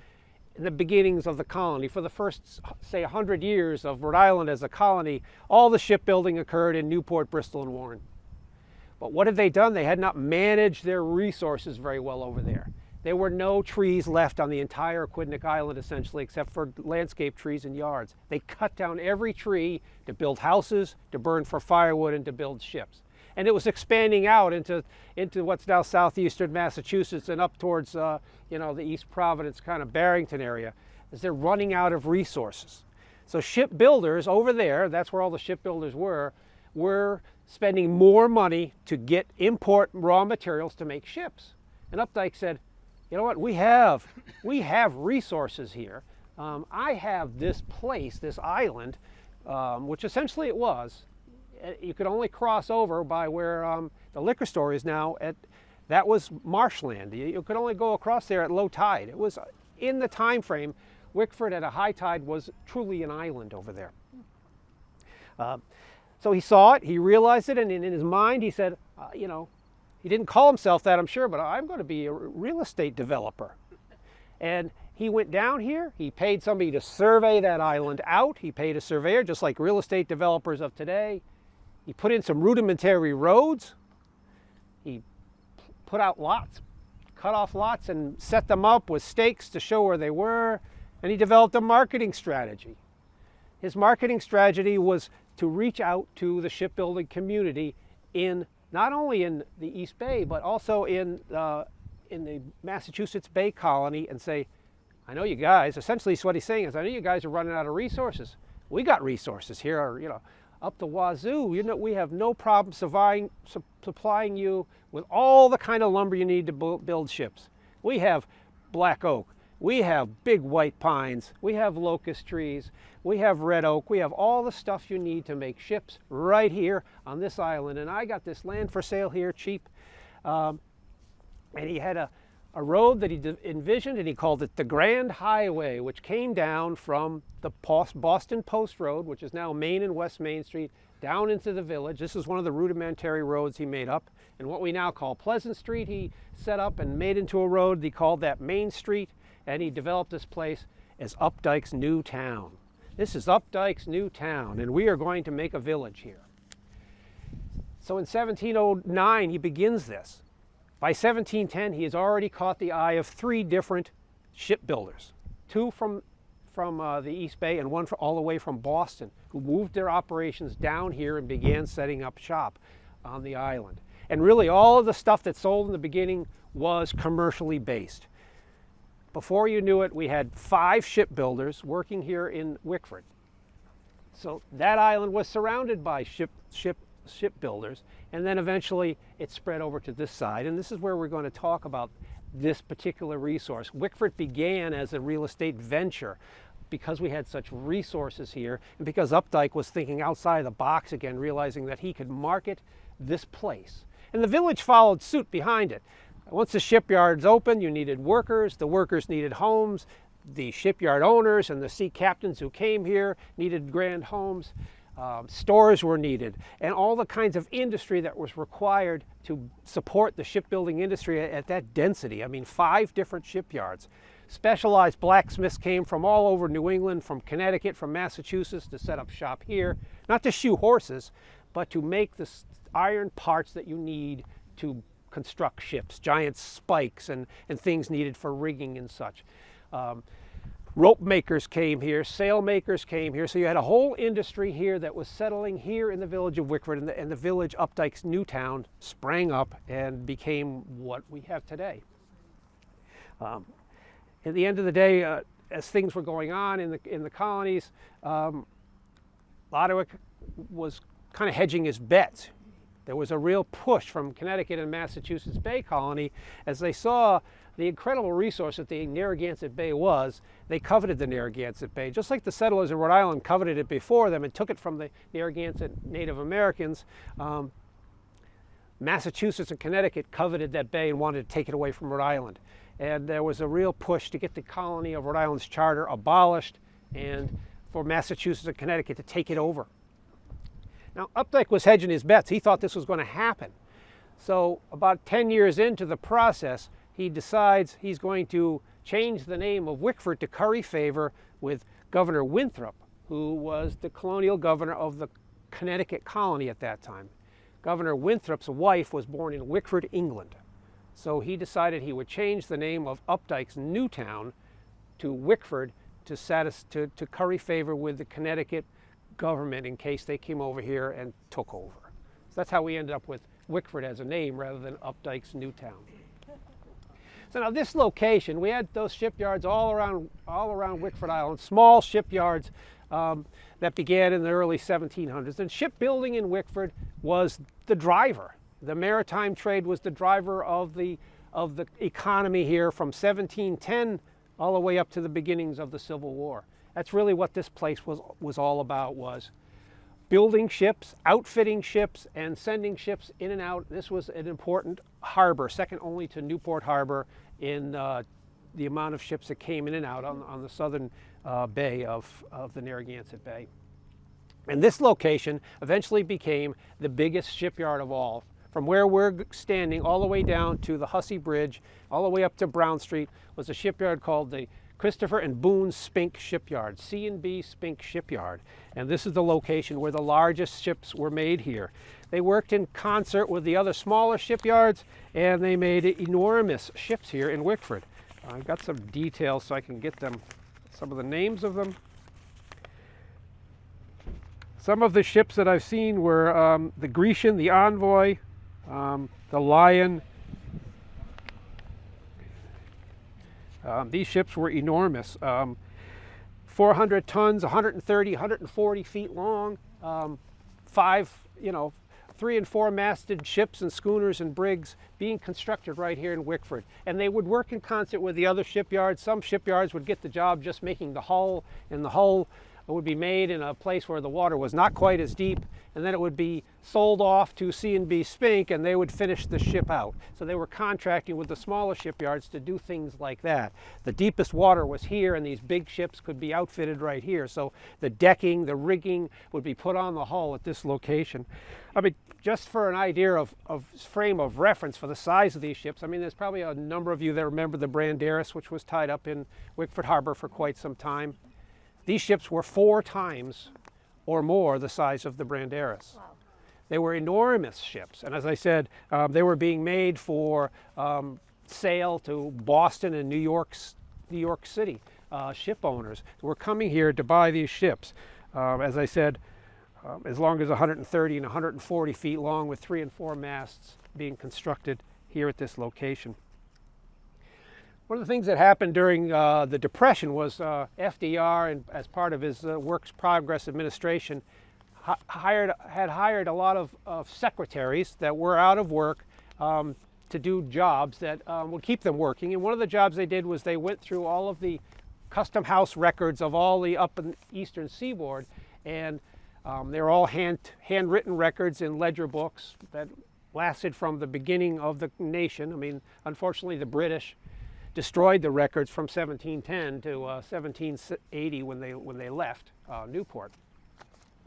in the beginnings of the colony. For the first, say, 100 years of Rhode Island as a colony, all the shipbuilding occurred in Newport, Bristol, and Warren. But what had they done? They had not managed their resources very well over there. There were no trees left on the entire Aquidneck Island, essentially, except for landscape trees and yards. They cut down every tree to build houses, to burn for firewood, and to build ships. And it was expanding out into what's now southeastern Massachusetts and up towards the East Providence, kind of Barrington area, as they're running out of resources. So shipbuilders over there, that's where all the shipbuilders were spending more money to import raw materials to make ships. And Updike said, you know what, we have resources here. I have this place, this island, which essentially it was. You could only cross over by where the liquor store is now. That was marshland. You could only go across there at low tide. It was in the time frame. Wickford at a high tide was truly an island over there. So he saw it, he realized it, and in his mind he said, he didn't call himself that, I'm sure, but I'm going to be a real estate developer. And he went down here, he paid somebody to survey that island out. He paid a surveyor, just like real estate developers of today. He put in some rudimentary roads. He put out lots, cut off lots and set them up with stakes to show where they were. And he developed a marketing strategy. His marketing strategy was to reach out to the shipbuilding community not only in the East Bay, but also in the Massachusetts Bay Colony and say, I know you guys, essentially what he's saying is, I know you guys are running out of resources. We got resources here, up the wazoo. We have no problem supplying you with all the kind of lumber you need to build ships. We have black oak. We have big white pines. We have locust trees. We have red oak. We have all the stuff you need to make ships right here on this island. And I got this land for sale here, cheap. And he had a road that he envisioned, and he called it the Grand Highway, which came down from the Boston Post Road, which is now Main and West Main Street, down into the village. This is one of the rudimentary roads he made up. And what we now call Pleasant Street, he set up and made into a road. He called that Main Street, and he developed this place as Updike's New Town. This is Updike's New Town, and we are going to make a village here. So in 1709, he begins this. By 1710, he has already caught the eye of 3 different shipbuilders, two from the East Bay and one all the way from Boston, who moved their operations down here and began setting up shop on the island. And really all of the stuff that sold in the beginning was commercially based. Before you knew it, we had 5 shipbuilders working here in Wickford. So that island was surrounded by shipbuilders, and then eventually it spread over to this side. And this is where we're going to talk about this particular resource. Wickford began as a real estate venture because we had such resources here, and because Updike was thinking outside the box again, realizing that he could market this place. And the village followed suit behind it. Once the shipyards opened, you needed workers, the workers needed homes, the shipyard owners and the sea captains who came here needed grand homes, stores were needed, and all the kinds of industry that was required to support the shipbuilding industry at that density. I mean, 5 different shipyards. Specialized blacksmiths came from all over New England, from Connecticut, from Massachusetts to set up shop here, not to shoe horses, but to make the iron parts that you need to construct ships, giant spikes and things needed for rigging and such. Rope makers came here, sail makers came here, so you had a whole industry here that was settling here in the village of Wickford, and the village, Updike's new town, sprang up and became what we have today. At the end of the day, as things were going on in the colonies, Lodowick was kind of hedging his bets. There was a real push from Connecticut and Massachusetts Bay Colony as they saw the incredible resource that the Narragansett Bay was. They coveted the Narragansett Bay, just like the settlers in Rhode Island coveted it before them and took it from the Narragansett Native Americans. Massachusetts and Connecticut coveted that bay and wanted to take it away from Rhode Island. And there was a real push to get the colony of Rhode Island's charter abolished and for Massachusetts and Connecticut to take it over. Now, Updike was hedging his bets. He thought this was going to happen. So about 10 years into the process, he decides he's going to change the name of Wickford to curry favor with Governor Winthrop, who was the colonial governor of the Connecticut colony at that time. Governor Winthrop's wife was born in Wickford, England. So he decided he would change the name of Updike's new town to Wickford to curry favor with the Connecticut government in case they came over here and took over. So that's how we ended up with Wickford as a name rather than Updike's new town. So now this location, we had those shipyards all around Wickford Island, small shipyards that began in the early 1700s. And shipbuilding in Wickford was the driver. The maritime trade was the driver of the economy here from 1710 all the way up to the beginnings of the Civil War. That's really what this place was all about, was building ships, outfitting ships, and sending ships in and out. This was an important harbor, second only to Newport Harbor in the amount of ships that came in and out on the southern bay of the Narragansett Bay. And this location eventually became the biggest shipyard of all. From where we're standing all the way down to the Hussey Bridge, all the way up to Brown Street, was a shipyard called the Christopher and Boone Spink Shipyard, C&B Spink Shipyard. And this is the location where the largest ships were made here. They worked in concert with the other smaller shipyards, and they made enormous ships here in Wickford. I've got some details so I can get them, some of the names of them. Some of the ships that I've seen were the Grecian, the Envoy, the Lion. These ships were enormous, 400 tons, 130, 140 feet long, 3 and 4 masted ships and schooners and brigs being constructed right here in Wickford. And they would work in concert with the other shipyards. Some shipyards would get the job just making the hull, and the hull would be made in a place where the water was not quite as deep, and then it would be sold off to C&B Spink, and they would finish the ship out. So they were contracting with the smaller shipyards to do things like that. The deepest water was here, and these big ships could be outfitted right here. So the decking, the rigging would be put on the hull at this location. I mean, just for an idea of frame of reference for the size of these ships, I mean, there's probably a number of you that remember the Branderis, which was tied up in Wickford Harbor for quite some time. These ships were 4 times or more the size of the Branderis. Wow. They were enormous ships, and as I said, they were being made for sale to Boston and New New York City ship owners were coming here to buy these ships. As I said, as long as 130 and 140 feet long, with 3 and 4 masts being constructed here at this location. One of the things that happened during the Depression was FDR, and as part of his Works Progress Administration, had hired a lot of secretaries that were out of work to do jobs that would keep them working. And one of the jobs they did was they went through all of the custom house records of all the up and eastern seaboard, and they were all handwritten records in ledger books that lasted from the beginning of the nation. I mean, unfortunately, the British destroyed the records from 1710 to 1780 when they left Newport.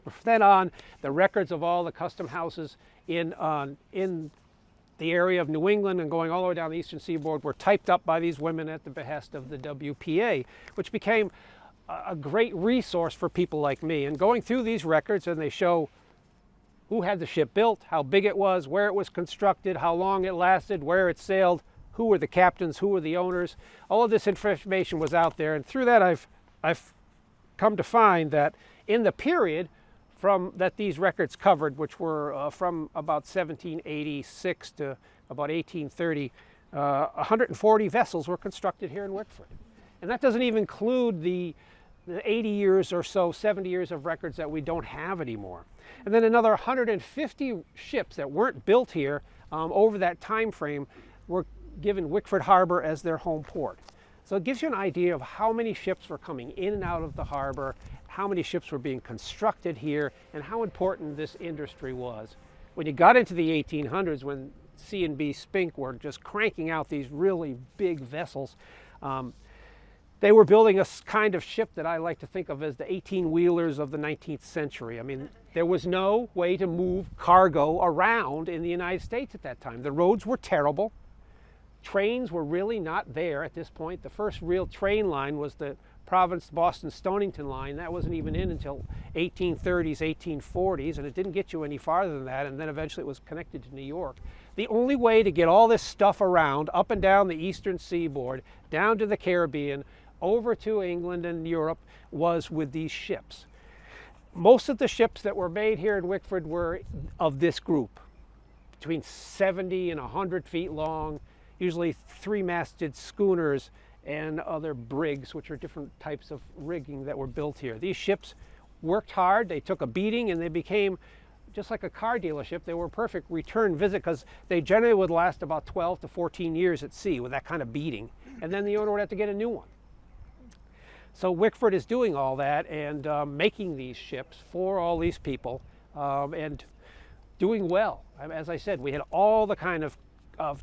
From then on, the records of all the custom houses in the area of New England and going all the way down the eastern seaboard were typed up by these women at the behest of the WPA, which became a great resource for people like me. And going through these records, and they show who had the ship built, how big it was, where it was constructed, how long it lasted, where it sailed, who were the captains, who were the owners. All of this information was out there, and through that I've come to find that in the period that these records covered, which were from about 1786 to about 1830, 140 vessels were constructed here in Wickford. And that doesn't even include the 80 years or so, 70 years of records that we don't have anymore. And then another 150 ships that weren't built here over that time frame were given Wickford Harbor as their home port. So it gives you an idea of how many ships were coming in and out of the harbor, how many ships were being constructed here, and how important this industry was. When you got into the 1800s, when C&B Spink were just cranking out these really big vessels, they were building a kind of ship that I like to think of as the 18-wheelers of the 19th century. I mean, there was no way to move cargo around in the United States at that time. The roads were terrible. Trains were really not there at this point. The first real train line was the Providence, Boston, Stonington line. That wasn't even in until 1830s, 1840s, and it didn't get you any farther than that, and then eventually it was connected to New York. The only way to get all this stuff around, up and down the eastern seaboard, down to the Caribbean, over to England and Europe, was with these ships. Most of the ships that were made here in Wickford were of this group, between 70 and 100 feet long, usually 3-masted schooners and other brigs, which are different types of rigging that were built here. These ships worked hard, they took a beating, and they became just like a car dealership. They were a perfect return visit because they generally would last about 12 to 14 years at sea with that kind of beating, and then the owner would have to get a new one. So Wickford is doing all that and making these ships for all these people and doing well. As I said, we had all the kind of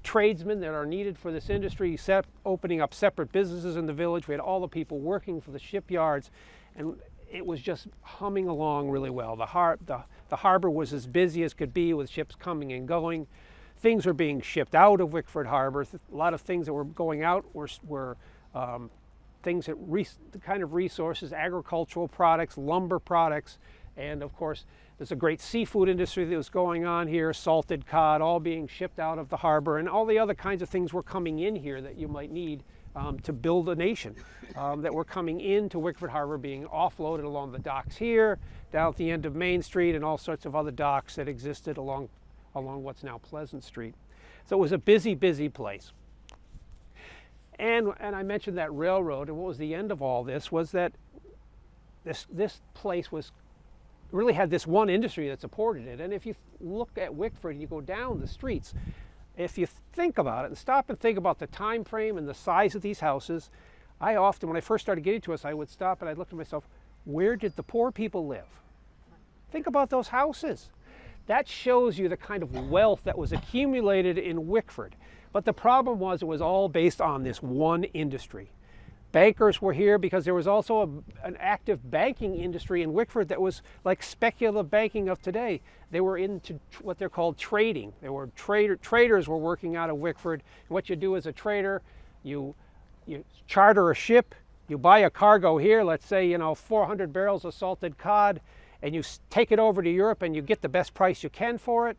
tradesmen that are needed for this industry, opening up separate businesses in the village. We had all the people working for the shipyards, and it was just humming along really well. The harbor was as busy as could be with ships coming and going. Things were being shipped out of Wickford Harbor. A lot of things that were going out were things that the kind of resources, agricultural products, lumber products, and of course there's a great seafood industry that was going on here, salted cod, all being shipped out of the harbor, and all the other kinds of things were coming in here that you might need to build a nation, that were coming into Wickford Harbor, being offloaded along the docks here, down at the end of Main Street, and all sorts of other docks that existed along what's now Pleasant Street. So it was a busy, busy place. And I mentioned that railroad, and what was the end of all this was that this place really had this one industry that supported it. And if you look at Wickford and you go down the streets, if you think about it and stop and think about the time frame and the size of these houses, I often, when I first started getting to us, I would stop and I'd look at myself, where did the poor people live? Think about those houses. That shows you the kind of wealth that was accumulated in Wickford. But the problem was it was all based on this one industry. Bankers were here because there was also an active banking industry in Wickford that was like speculative banking of today. They were into what they're called trading. There were traders were working out of Wickford. And what you do as a trader, you charter a ship, you buy a cargo here, let's say 400 barrels of salted cod, and you take it over to Europe and you get the best price you can for it.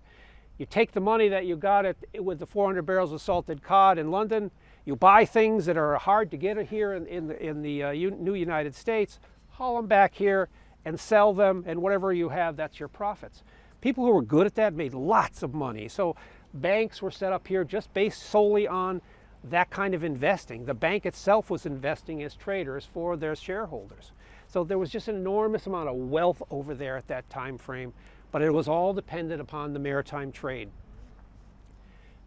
You take the money that you got with the 400 barrels of salted cod in London, You buy things that are hard to get here in the new United States, haul them back here and sell them, and whatever you have, that's your profits. People who were good at that made lots of money. So banks were set up here just based solely on that kind of investing. The bank itself was investing as traders for their shareholders. So there was just an enormous amount of wealth over there at that time frame, but it was all dependent upon the maritime trade.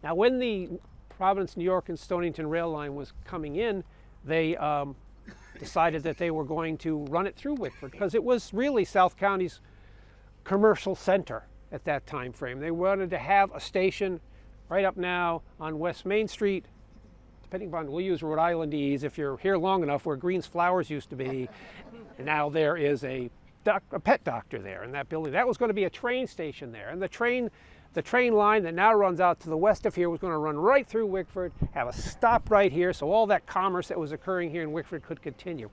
Now, when the Providence, New York and Stonington rail line was coming in, they decided that they were going to run it through Wickford, because it was really South County's commercial center at that time frame. They wanted to have a station right up now on West Main Street, depending upon, we'll use Rhode Islandese if you're here long enough, where Green's Flowers used to be. And now there is a pet doctor there in that building. That was going to be a train station there. And the train line that now runs out to the west of here was going to run right through Wickford, have a stop right here, so all that commerce that was occurring here in Wickford could continue.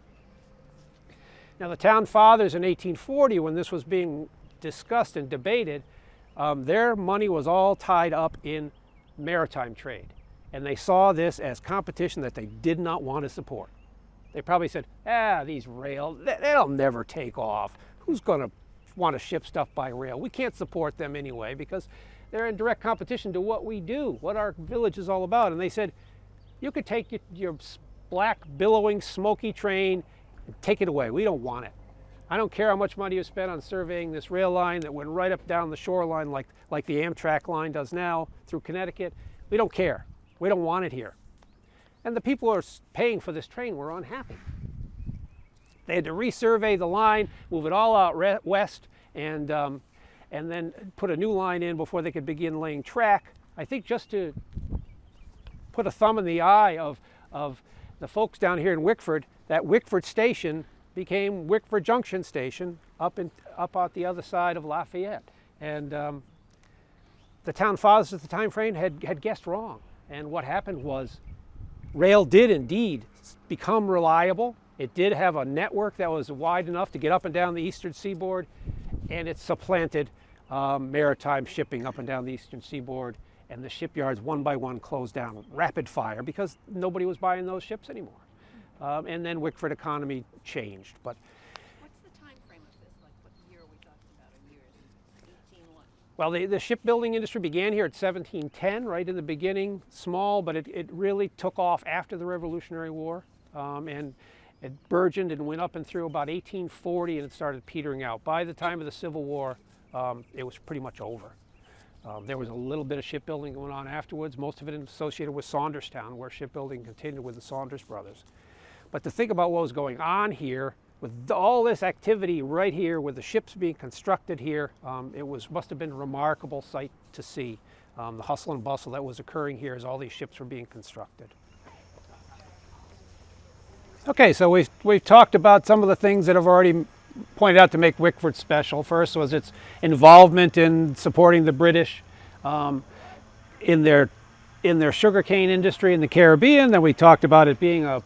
Now, the town fathers in 1840, when this was being discussed and debated, their money was all tied up in maritime trade. And they saw this as competition that they did not want to support. They probably said, these rail, they'll never take off. Who's going to want to ship stuff by rail? We can't support them anyway, because they're in direct competition to what we do, what our village is all about. And they said, you could take your black, billowing, smoky train and take it away. We don't want it. I don't care how much money you spent on surveying this rail line that went right up down the shoreline like the Amtrak line does now through Connecticut. We don't care. We don't want it here. And the people who are paying for this train were unhappy. They had to resurvey the line, move it all out west, and then put a new line in before they could begin laying track. I think just to put a thumb in the eye of the folks down here in Wickford, that Wickford station became Wickford Junction Station up out the other side of Lafayette. And the town fathers at the time frame had guessed wrong. And what happened was, rail did indeed become reliable. It did have a network that was wide enough to get up and down the eastern seaboard, and it supplanted maritime shipping up and down the eastern seaboard, and the shipyards one by one closed down, rapid fire, because nobody was buying those ships anymore. And then Wickford economy changed. But What's the time frame of this? Like, what year are we talking about, or years? 18 what? well, the shipbuilding industry began here at 1710, right in the beginning, small, but it really took off after the Revolutionary War, and it burgeoned and went up and through about 1840, and it started petering out. By the time of the Civil War, it was pretty much over. There was a little bit of shipbuilding going on afterwards, most of it associated with Saunderstown, where shipbuilding continued with the Saunders brothers. But to think about what was going on here, with all this activity right here, with the ships being constructed here, it must have been a remarkable sight to see. The hustle and bustle that was occurring here as all these ships were being constructed. Okay, so we've talked about some of the things that have already pointed out to make Wickford special. First was its involvement in supporting the British in their sugarcane industry in the Caribbean. Then we talked about it being a